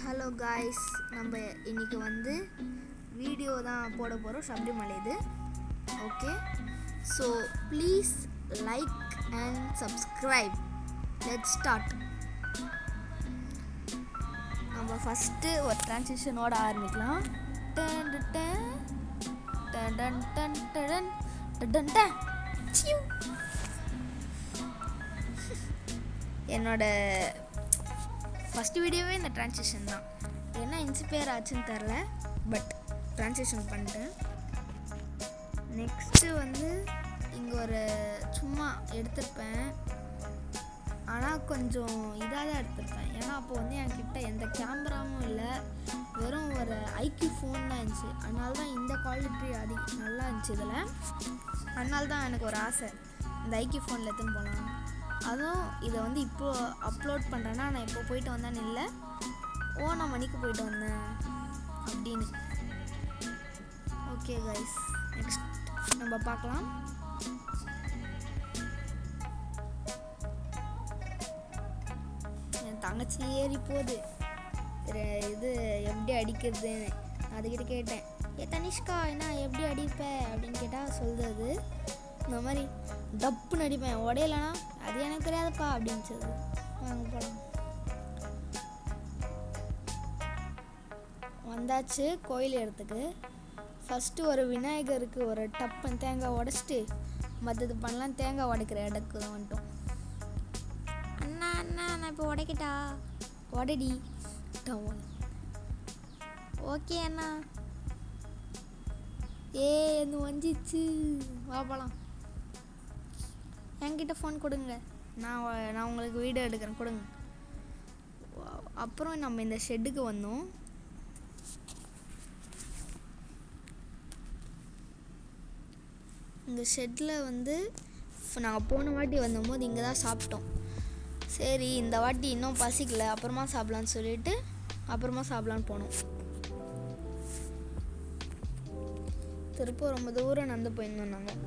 Hello guys, நம்ம இன்றைக்கி video தான் போட போகிறோம். சபரிமலை இது. Okay, so please like and subscribe. Let's start. நம்ம ஃபஸ்ட்டு ஒரு ட்ரான்சிஷனோட ஆரம்பிக்கலாம். என்னோட ஃபஸ்ட்டு வீடியோவே இந்த ட்ரான்சிஷன் தான். என்ன இன்ஸ்பயர் ஆச்சுன்னு தெரில, பட் ட்ரான்சிஷன் பண்ணிட்டேன். நெக்ஸ்ட்டு இங்கே ஒரு சும்மா எடுத்திருப்பேன், ஆனால் கொஞ்சம் இதாக தான் எடுத்திருப்பேன். ஏன்னா அப்போ என்கிட்ட எந்த கேமராவும் இல்லை, வெறும் ஒரு ஐக்யூ ஃபோன் தான் இருந்துச்சு. அதனால தான் இந்த குவாலிட்டி நல்லா இருந்துச்சு இதில். அதனால தான் எனக்கு ஒரு ஆசை, இந்த ஐக்யூ ஃபோனில் எடுத்துன்னு போகலாம். அதுவும் இதை இப்போது அப்லோட் பண்ணுறேன்னா நான் இப்போ போயிட்டு வந்தேன்னு இல்லை, நான் மணிக்கு போயிட்டு வந்தேன் அப்படின்னு. ஓகே கைஸ், நெக்ஸ்ட் நம்ம பார்க்கலாம். என் தங்கச்சி ஏறி போகுது, இது எப்படி அடிக்கிறதுன்னு அதுக்கிட்ட கேட்டேன். தனிஷ்கா என்ன எப்படி அடிப்ப அப்படின்னு கேட்டால் சொல்கிறது, இந்த மாதிரி டப்புன்னு அடிப்பேன், உடையலைன்னா அது எனக்கு தெரியாதுப்பா அப்படின்னு சொல்லுது. வாங்க போகலாம். வந்தாச்சு கோயில் இடத்துக்கு. ஃபஸ்ட்டு ஒரு விநாயகருக்கு ஒரு டப்பன் தேங்காய் உடச்சிட்டு மற்றது பண்ணலாம். தேங்காய் உடைக்கிற இடத்துக்கு தான் வந்துட்டோம். அண்ணா நான் இப்போ உடைக்கிட்டா? உடடி. ஓகே அண்ணா. என்ன வந்துச்சு, வா போகலாம். என்கிட்ட ஃபோன் கொடுங்க, நான் உங்களுக்கு வீடியோ எடுக்கிறேன், கொடுங்க. அப்புறம் நம்ம இந்த ஷெட்டுக்கு வந்தோம். இந்த ஷெட்டில் நாங்கள் போன வாட்டி வந்தபோது இங்கே தான் சாப்பிட்டோம். சரி இந்த வாட்டி இன்னும் பசிக்கல, அப்புறமா சாப்பிட்லான்னு சொல்லிட்டு அப்புறமா சாப்பிட்லான்னு போனோம். திருப்பூர் ரொம்ப தூரம் நடந்து போயிருந்தோம் நாங்கள்.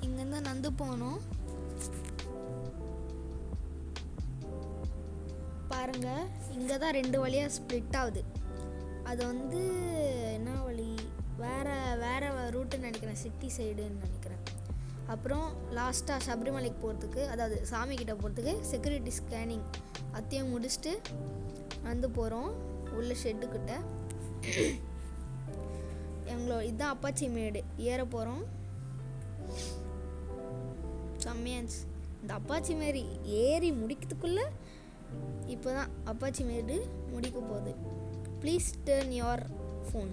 இங்கேருந்து நடந்து போனோம். பாருங்க, இங்கே தான் 2 வழியாக ஸ்ப்ளிட் ஆகுது. அது என்ன வழி, வேற ரூட்டுன்னு நினைக்கிறேன், சிட்டி சைடுன்னு நினைக்கிறேன். அப்புறம் லாஸ்ட்டாக சபரிமலைக்கு போகிறதுக்கு, அதாவது சாமி கிட்ட போகிறதுக்கு செக்யூரிட்டி ஸ்கேனிங் அத்தையும் முடிச்சுட்டு வந்து போகிறோம் உள்ள ஷெட்டுக்கிட்ட. இதுதான் அப்பாச்சி மேடு ஏற போகிறோம். செம்மையாச்சு இந்த அப்பாச்சி மேடு ஏறி முடிக்கிறதுக்குள்ளே. இப்போ தான் அப்பாச்சி மேடு முடிக்க போகுது. Please turn your phone.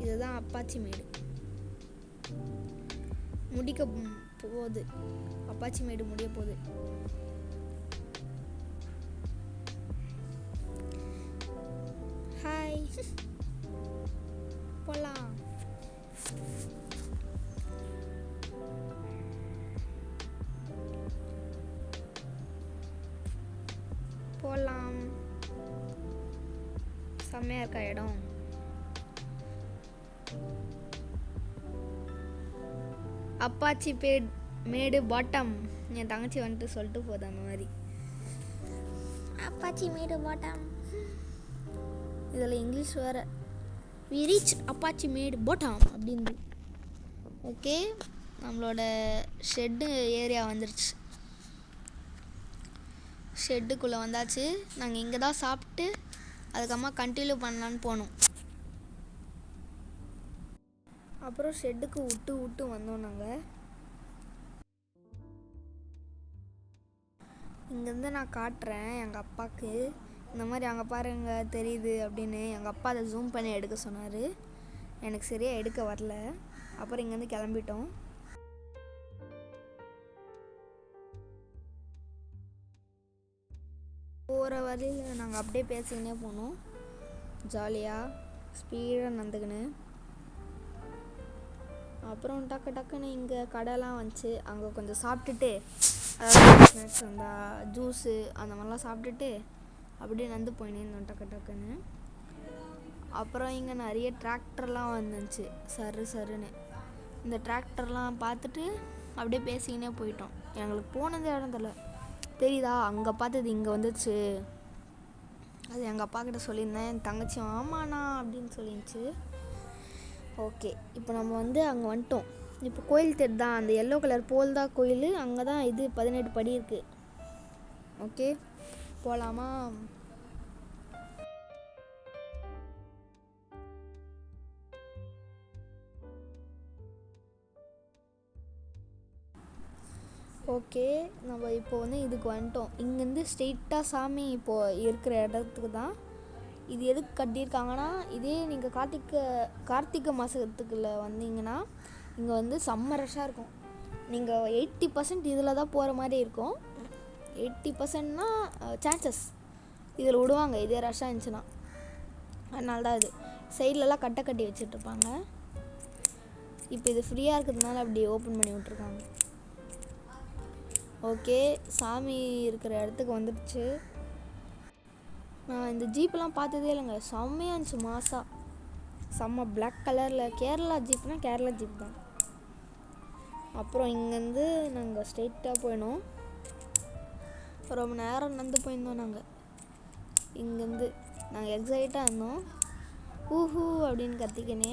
இதுதான் அப்பாச்சி மேடு முடிக்க போகுது. அப்பாச்சி மேடு முடிய போகுது. ஹாய், போலாம். போகலாம். செம்மையாக இருக்கா இடம். Apache Medu bottom. என் தங்கச்சி சொல்லிட்டு போகுது அந்த மாதிரி. அப்பாச்சி மேடு பாட்டம். இதில் இங்கிலீஷ் வேறு. We reach Appachi Medu bottom அப்படின்னு. ஓகே, நம்மளோட ஷெட்டு ஏரியா வந்துருச்சு. ஷெட்டுக்குள்ளே வந்தாச்சு. நாங்கள் இங்கே தான் சாப்பிட்டு அதுக்கப்புறமா கண்டினியூ பண்ணலான்னு போனோம். அப்புறம் ஷெட்டுக்கு விட்டு வந்தோம் நாங்கள். இங்கேருந்து நான் காட்டுறேன் எங்கள் அப்பாவுக்கு, இந்த மாதிரி அங்கே பாருங்க தெரியுது அப்படின்னு. எங்கள் அப்பா அதை ஜூம் பண்ணி எடுக்க சொன்னார். எனக்கு சரியாக எடுக்க வரல. அப்புறம் இங்கேருந்து கிளம்பிட்டோம். போகிற வழியில் நாங்கள் அப்படியே பேசிக்கினே போனோம். ஜாலியாக ஸ்பீடாக நடந்துக்கின்னு. அப்புறம் டக்குன்னு இங்கே கடைலாம் வந்துச்சு. அங்கே கொஞ்சம் சாப்பிட்டுட்டு, அதாவது ஸ்நாக்ஸ் வந்தால் ஜூஸு அந்த மாதிரிலாம் சாப்பிட்டுட்டு அப்படியே நடந்து போயின்னு இருந்தோம் டக்குன்னு. அப்புறம் இங்கே நிறைய டிராக்டர்லாம் வந்துச்சு சருன்னு. இந்த டிராக்டர்லாம் பார்த்துட்டு அப்படியே பேசிக்கினே போயிட்டோம். எங்களுக்கு போனது இடம் தெரியுதா, அங்கே பார்த்தது இங்கே வந்துச்சு. அது எங்கள் அப்பா கிட்ட சொல்லியிருந்தேன். என் தங்கச்சி ஆமாண்ணா அப்படின்னு சொல்லிருந்துச்சு. ஓகே, இப்போ நம்ம வந்து அங்கே வந்துட்டோம். இப்போ கோயில் தெரு தான், அந்த எல்லோ கலர் போல் தான் கோயில். அங்கே தான் இது 18 படி இருக்குது. ஓகே, போகலாமா? ஓகே, நம்ம இப்போ வந்து இதுக்கு வந்துட்டோம். இங்கேருந்து ஸ்ட்ரெயிட்டாக சாமி இப்போது இருக்கிற இடத்துக்கு தான். இது எதுக்கு கட்டியிருக்காங்கன்னா, இதே நீங்கள் கார்த்திகை மாதத்துக்குள்ளே வந்தீங்கன்னா இங்கே வந்து செம்ம ரஷ்ஷாக இருக்கும். நீங்கள் 80% இதில் தான் போகிற மாதிரி இருக்கும். 80%னா சான்சஸ் இதில் விடுவாங்க, இதே ரஷ்ஷாக இருந்துச்சுன்னா. அதனால தான் இது சைட்லலாம் கட்டி வச்சுட்ருப்பாங்க. இப்போ இது ஃப்ரீயாக இருக்கிறதுனால அப்படி ஓப்பன் பண்ணி விட்ருக்காங்க. ஓகே, சாமி இருக்கிற இடத்துக்கு வந்துடுச்சு. நான் இந்த ஜீப்பெலாம் பார்த்ததே இல்லைங்க, செம்மையாக இருந்துச்சு. மாசா செம்ம பிளாக் கலரில். கேரளா ஜீப்னால் கேரளா ஜீப் தான். அப்புறம் இங்கேருந்து நாங்கள் ஸ்ட்ரெயிட்டாக போயினோம். ரொம்ப நேரம் நடந்து போயிருந்தோம். இங்கேருந்து நாங்கள் எக்ஸைட்டாக இருந்தோம். ஊஹூ அப்படின்னு கத்திக்கினே.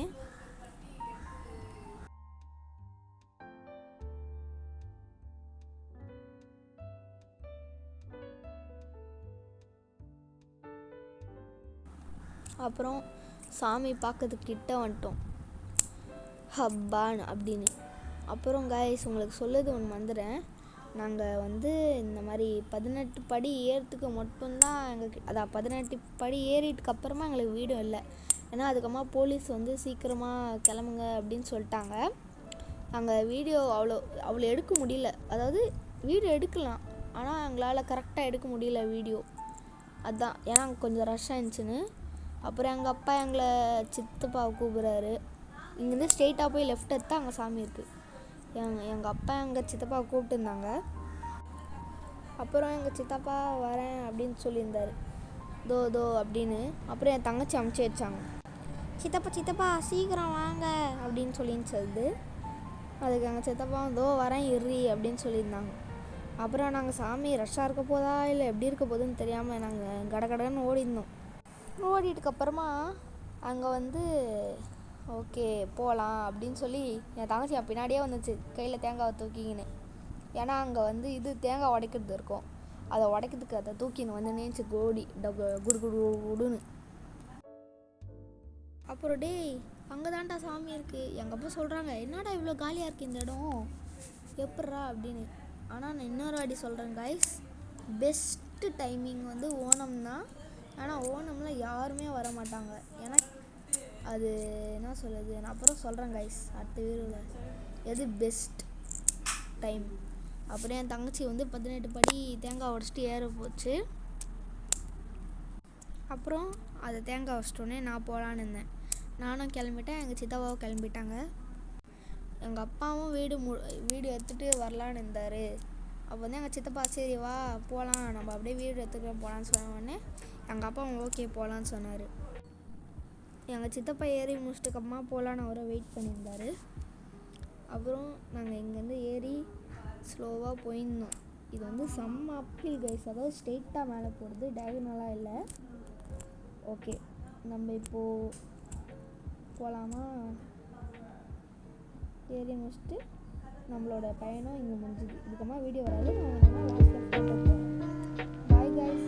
அப்புறம் சாமி பார்க்கறதுக்கு கிட்ட வந்துட்டோம். ஹப்பான் அப்படின்னு. அப்புறம் கைஸ், உங்களுக்கு சொல்லுது ஒன்று வந்துடுறேன். நாங்கள் வந்து இந்த மாதிரி 18 படி ஏறத்துக்கு மட்டும்தான் அதான் 18 படி ஏறிட்டுக்கு அப்புறமா எங்களுக்கு வீடும் இல்லை. ஏன்னா அதுக்கப்புறமா போலீஸ் வந்து சீக்கிரமாக கிளம்புங்க அப்படின்னு சொல்லிட்டாங்க. நாங்கள் வீடியோ அவ்வளோ எடுக்க முடியல. அதாவது வீடியோ எடுக்கலாம், ஆனால் எங்களால் கரெக்டாக எடுக்க முடியல வீடியோ. அதுதான், ஏன்னா அங்கே கொஞ்சம் ரஷ்ஷாக இருந்துச்சுன்னு. அப்புறம் எங்கள் அப்பா எங்களை சித்தப்பாவை கூப்பிட்றாரு. இங்கேருந்து ஸ்ட்ரெயிட்டாக போய் லெஃப்ட் எடுத்தால் அங்கே சாமி இருக்குது. எங்கள் அப்பா எங்கள் சித்தப்பாவை கூப்பிட்டுருந்தாங்க. அப்புறம் எங்கள் சித்தப்பா வரேன் அப்படின்னு சொல்லியிருந்தார். தோ அப்படின்னு. அப்புறம் என் தங்கச்சி அமுச்சு வச்சாங்க. சித்தப்பா சீக்கிரம் வாங்க அப்படின்னு சொல்லின்னு. அதுக்கு எங்கள் சித்தப்பா வரேன் இறி அப்படின்னு சொல்லியிருந்தாங்க. அப்புறம் நாங்கள் சாமி ரஷ்ஷாக இருக்க போதா இல்லை எப்படி இருக்க போகுதுன்னு தெரியாமல் நாங்கள் கடகடன்னு ஓடிருந்தோம். ஓடிட்டுக்கப்புறமா அங்கே வந்து ஓகே போகலாம் அப்படின்னு சொல்லி என் தங்கச்சி என் பின்னாடியே வந்துச்சு, கையில் தேங்காவை தூக்கிக்கின்னு. ஏன்னா அங்கே வந்து இது தேங்காய் உடைக்கிறது இருக்கும். அதை உடைக்கிறதுக்கு அதை தூக்கின்னு வந்து நேச்சு கோடி குடுன்னு. அப்புறம் டேய் அங்கே தான்டா சாமி இருக்குது. எங்கள் அப்பா சொல்கிறாங்க, என்னடா இவ்வளோ காலியாக இருக்குது இந்த இடம், எப்பட்றா அப்படின்னு. ஆனால் நான் இன்னொரு வாட்டி சொல்கிறேன் கைஸ், பெஸ்ட்டு டைமிங் வந்து ஓணம் தான். ஆனால் ஓணமில் யாருமே வர மாட்டாங்க. ஏன்னா அது என்ன சொல்லுது, நான் அப்புறம் சொல்கிறேன் கைஸ் அடுத்த வீடியோவில் எது பெஸ்ட் டைம். அப்புறம் என் தங்கச்சி வந்து 18 படி தேங்காய் உடச்சிட்டு ஏற போச்சு. அப்புறம் அதை தேங்காய் உடச்சிட்டோன்னே நான் போகலான்னு இருந்தேன். நானும் கிளம்பிட்டேன், எங்கள் சித்தாவும் கிளம்பிட்டாங்க. எங்கள் அப்பாவும் வீடு எடுத்துகிட்டு வரலான்னு இருந்தார். அப்போ வந்து எங்கள் சித்தப்பா சரி வா போகலாம், நம்ம அப்படியே வீடு எடுத்துகிட்டு போகலான்னு சொன்ன உடனே எங்கள் அப்பா ஓகே போகலான்னு சொன்னார். எங்கள் சித்தப்பா ஏறி முடிச்சிட்டுக்கப்புறமா போகலான்னு அவரை வெயிட் பண்ணியிருந்தார். அப்புறம் நாங்கள் இங்கேருந்து ஏறி ஸ்லோவாக போயிருந்தோம். இது வந்து செம்ம அப்பில் கைஸ், அதாவது ஸ்ட்ரெயிட்டாக மேலே போகிறது, டயகனலாக இல்லை. ஓகே, நம்ம இப்போது போகலாமா? ஏறி முடிச்சுட்டு நம்மளோட பயணம் இங்கே முடிஞ்சுது. இதுக்கப்புறமா வீடியோ வராது, நான் லாஸ்ட்டில் போட்டோம். Bye guys.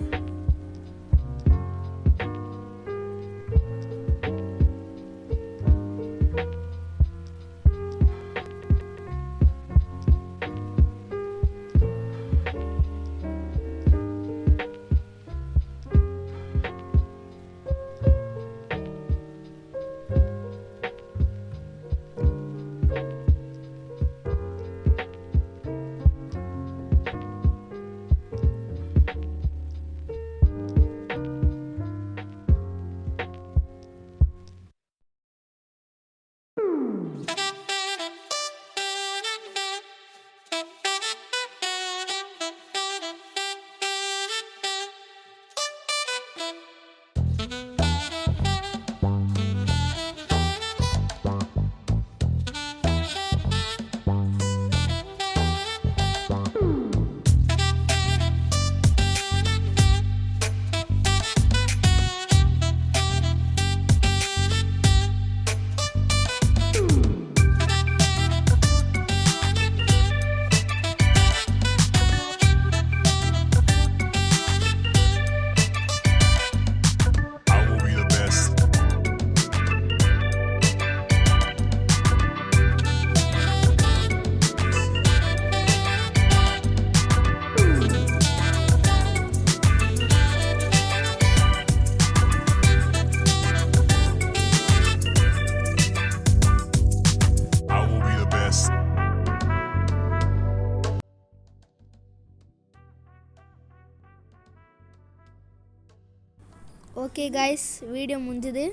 Okay guys, video முடிஞ்சுது.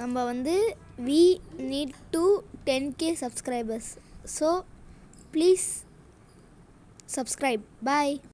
நம்ம வந்து we need to 10k subscribers, so please subscribe. Bye.